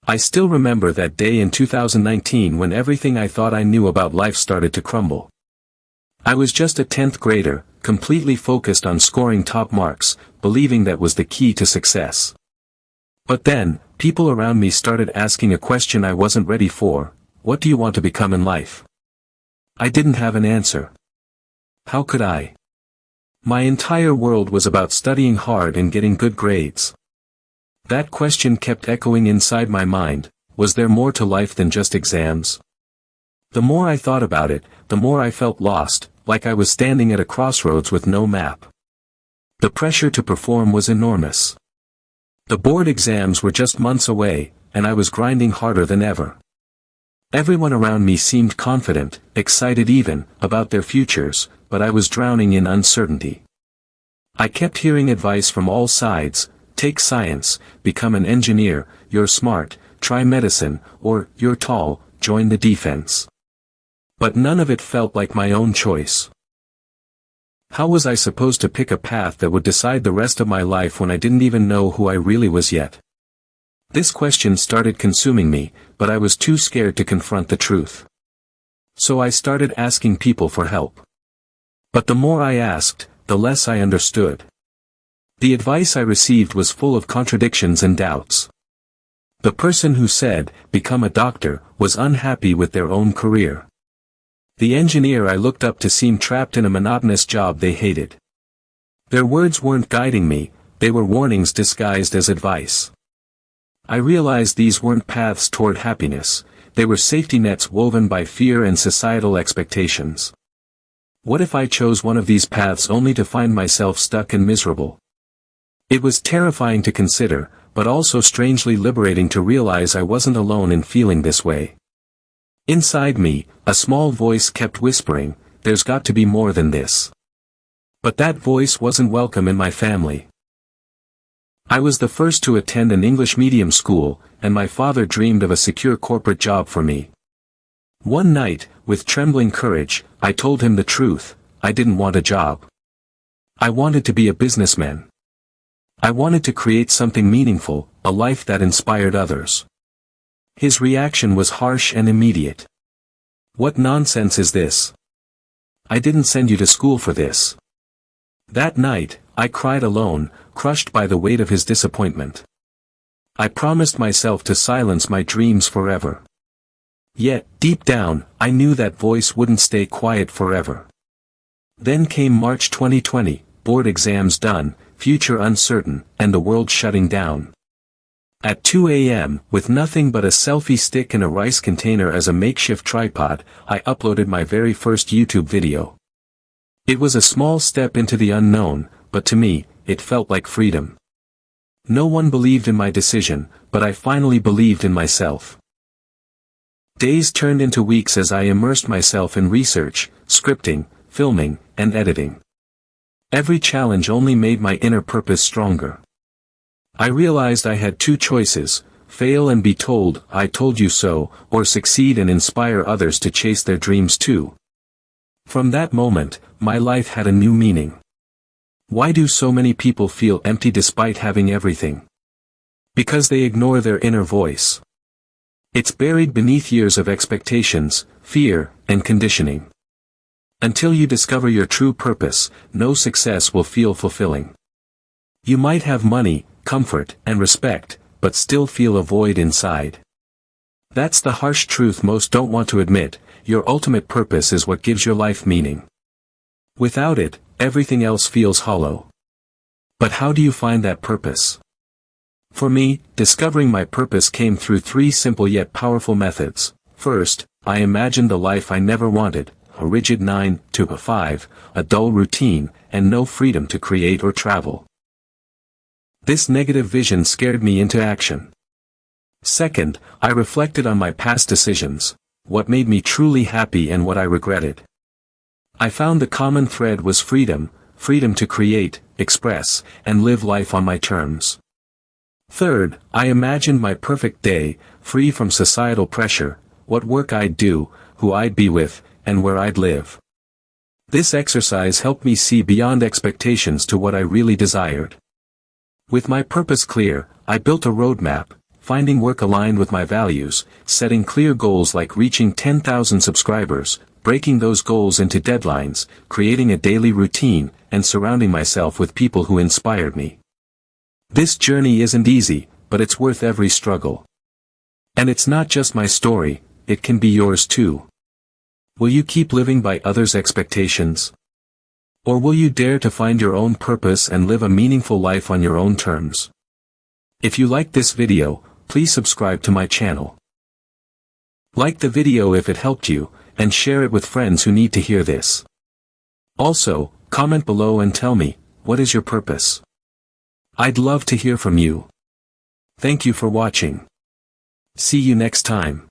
I still remember that day in 2019 when everything I thought I knew about life started to crumble. I was just a 10th grader, completely focused on scoring top marks, believing that was the key to success. But then, people around me started asking a question I wasn't ready for: what do you want to become in life? I didn't have an answer. How could I? My entire world was about studying hard and getting good grades. That question kept echoing inside my mind: was there more to life than just exams? The more I thought about it, the more I felt lost, like I was standing at a crossroads with no map. The pressure to perform was enormous. The board exams were just months away, and I was grinding harder than ever. Everyone around me seemed confident, excited even, about their futures, but I was drowning in uncertainty. I kept hearing advice from all sides: take science, become an engineer, you're smart, try medicine, or, you're tall, join the defense. But none of it felt like my own choice. How was I supposed to pick a path that would decide the rest of my life when I didn't even know who I really was yet? This question started consuming me, but I was too scared to confront the truth. So I started asking people for help. But the more I asked, the less I understood. The advice I received was full of contradictions and doubts. The person who said, become a doctor, was unhappy with their own career. The engineer I looked up to seemed trapped in a monotonous job they hated. Their words weren't guiding me, they were warnings disguised as advice. I realized these weren't paths toward happiness, they were safety nets woven by fear and societal expectations. What if I chose one of these paths only to find myself stuck and miserable? It was terrifying to consider, but also strangely liberating to realize I wasn't alone in feeling this way. Inside me, a small voice kept whispering, there's got to be more than this. But that voice wasn't welcome in my family. I was the first to attend an English medium school, and my father dreamed of a secure corporate job for me. One night, with trembling courage, I told him the truth: I didn't want a job. I wanted to be a businessman. I wanted to create something meaningful, a life that inspired others. His reaction was harsh and immediate. What nonsense is this? I didn't send you to school for this. That night, I cried alone, crushed by the weight of his disappointment. I promised myself to silence my dreams forever. Yet, deep down, I knew that voice wouldn't stay quiet forever. Then came March 2020, board exams done, future uncertain, and the world shutting down. At 2 a.m., with nothing but a selfie stick and a rice container as a makeshift tripod, I uploaded my very first YouTube video. It was a small step into the unknown, but to me, it felt like freedom. No one believed in my decision, but I finally believed in myself. Days turned into weeks as I immersed myself in research, scripting, filming, and editing. Every challenge only made my inner purpose stronger. I realized I had two choices: fail and be told, I told you so, or succeed and inspire others to chase their dreams too. From that moment, my life had a new meaning. Why do so many people feel empty despite having everything? Because they ignore their inner voice. It's buried beneath years of expectations, fear, and conditioning. Until you discover your true purpose, no success will feel fulfilling. You might have money, comfort, and respect, but still feel a void inside. That's the harsh truth most don't want to admit: your ultimate purpose is what gives your life meaning. Without it, everything else feels hollow. But how do you find that purpose? For me, discovering my purpose came through three simple yet powerful methods. First, I imagined the life I never wanted: a rigid 9 to 5, a dull routine, and no freedom to create or travel. This negative vision scared me into action. Second, I reflected on my past decisions, what made me truly happy and what I regretted. I found the common thread was freedom, freedom to create, express, and live life on my terms. Third, I imagined my perfect day, free from societal pressure, what work I'd do, who I'd be with, and where I'd live. This exercise helped me see beyond expectations to what I really desired. With my purpose clear, I built a roadmap, finding work aligned with my values, setting clear goals like reaching 10,000 subscribers, breaking those goals into deadlines, creating a daily routine, and surrounding myself with people who inspired me. This journey isn't easy, but it's worth every struggle. And it's not just my story, it can be yours too. Will you keep living by others' expectations? Or will you dare to find your own purpose and live a meaningful life on your own terms? If you like this video, please subscribe to my channel. Like the video if it helped you, and share it with friends who need to hear this. Also, comment below and tell me, what is your purpose? I'd love to hear from you. Thank you for watching. See you next time.